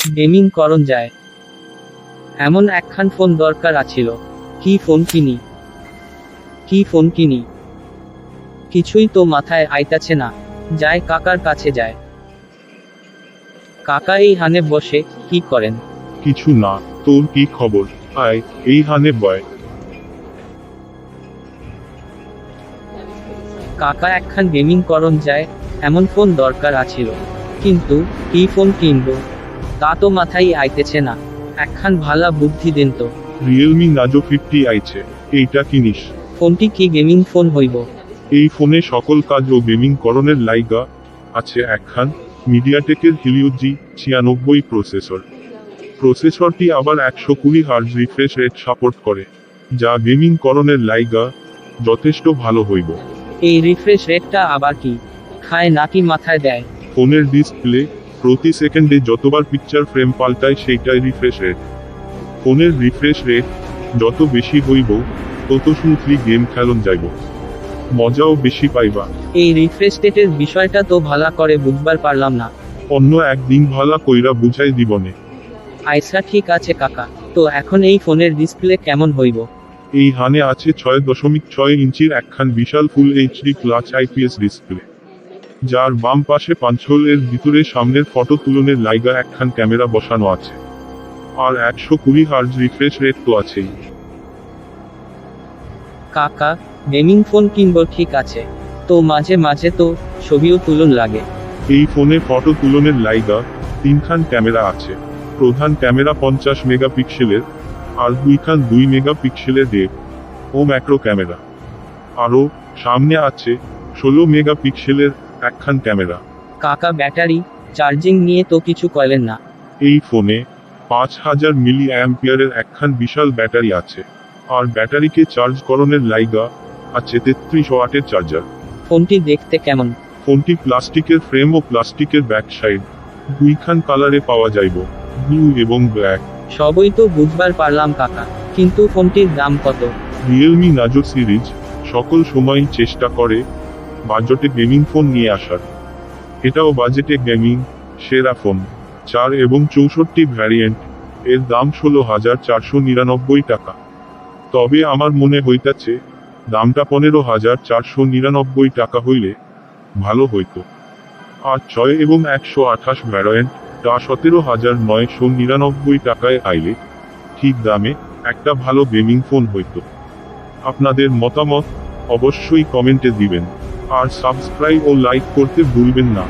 Gaming করন যায় এমন একখান ফোন দরকার আছিল। কি ফোন কিনি কিছুই তো মাথায় আইতাছে না। যায় কাকার কাছে যায়। কাকা এই হানে বসে কি করেন? কিছু না, তোর কি খবর? আয় এই হানে বয়। কাকা একখান গেমিং করন যায় এমন ফোন দরকার আছিল, কিন্তু কি ফোন কিনবো তা তো মাথায় আইতেছে না। একখান ভালা বুদ্ধি দেন তো। রিয়েলমি নাজো 50 আইছে, এইটা কিনিস। ফোনটি কি গেমিং ফোন হইব? এই ফোনে সকল কাজ ও গেমিং করণের লাইগা আছে একখান মিডিয়াটেকের হিলিও G96 প্রসেসরটি আবার 120 হার্জ রিফ্রেশ রেট সাপোর্ট করে, যা গেমিং করণের লাইগা যথেষ্ট ভালো হইব। এই রিফ্রেশ রেটটা আবার কি খায় নাকি মাথায় দেয়? ফোনের ডিসপ্লে প্রতি সেকেন্ডে যতবার পিকচার ফ্রেম পাল্টায় সেইটাই রিফ্রেশ রেট। ফোনের রিফ্রেশ রেট যত বেশি হইব তত স্মুথলি গেম খেলন যাইব, মজাও বেশি পাইবা। এই রিফ্রেশ রেটের বিষয়টা তো ভালা করে বুঝবার পারলাম না। অন্য একদিন ভালা কইরা বুঝাই দিবনে। আইসা ঠিক আছে কাকা, তো এখন এই ফোনের ডিসপ্লে কেমন হইব? এই হানে আছে 6.6 ইঞ্চির একখান বিশাল ফুল এইচডি ক্লাচ আইপিএস ডিসপ্লে, যার বাম পাশে পাঞ্চহোল এর ভিতরে সামনের ফটো তুলনের লাইগা একখান ক্যামেরা বসানো আছে, আর 120 হার্জ রিফ্রেশ রেট তো আছেই। কাকা, গেমিং ফোন কিনবো ঠিক আছে, তো মাঝে মাঝে তো ছবিও তুলন লাগে। এই ফোনে ফটো তুলনের লাইগা 3খান ক্যামেরা আছে। প্রধান ক্যামেরা 50 মেগাপিক্সেলের, আর 2খান 2 মেগাপিক্সেলের ডেপ ও ম্যাক্রো ক্যামেরা। আরও সামনে আছে 16 মেগাপিক্সেলের একখান ক্যামেরা। কাকা, ব্যাটারি চার্জিং নিয়ে তো কিছু কইলেন না। এই ফোনে 5000 মিলি অ্যাম্পিয়ারের একখান বিশাল ব্যাটারি আছে, আর ব্যাটারিকে চার্জ করণের লাইগা আছে 33 ওয়াটের চার্জার। ফোনটি দেখতে কেমন? ফোনটি প্লাস্টিকের ফ্রেম ও প্লাস্টিকের ব্যাক সাইড 2খান কালারে পাওয়া যাইব, ব্লু এবং ব্ল্যাক। সবই তো বুঝবার পারলাম কাকা, কিন্তু ফোনটির দাম কত? রিয়েলমি নাজো সিরিজ সকল সময়ই চেষ্টা করে বাজেটে গেমিং ফোন নিয়ে আসার। এটাও বাজেটে গেমিং সেরা ফোন। 4 এবং 64 ভ্যারিয়েন্ট, এর দাম 16,499 টাকা। তবে আমার মনে হইতাছে দামটা 15,499 টাকা হইলে ভালো হইতো। আর 6 এবং 128 ভ্যারিয়েন্ট তা 17,999 টাকায় আইলে ঠিক দামে একটা ভালো গেমিং ফোন হইতো। আপনাদের মতামত অবশ্যই কমেন্টে দিবেন, আর সাবস্ক্রাইব ও লাইক করতে ভুলবেন না।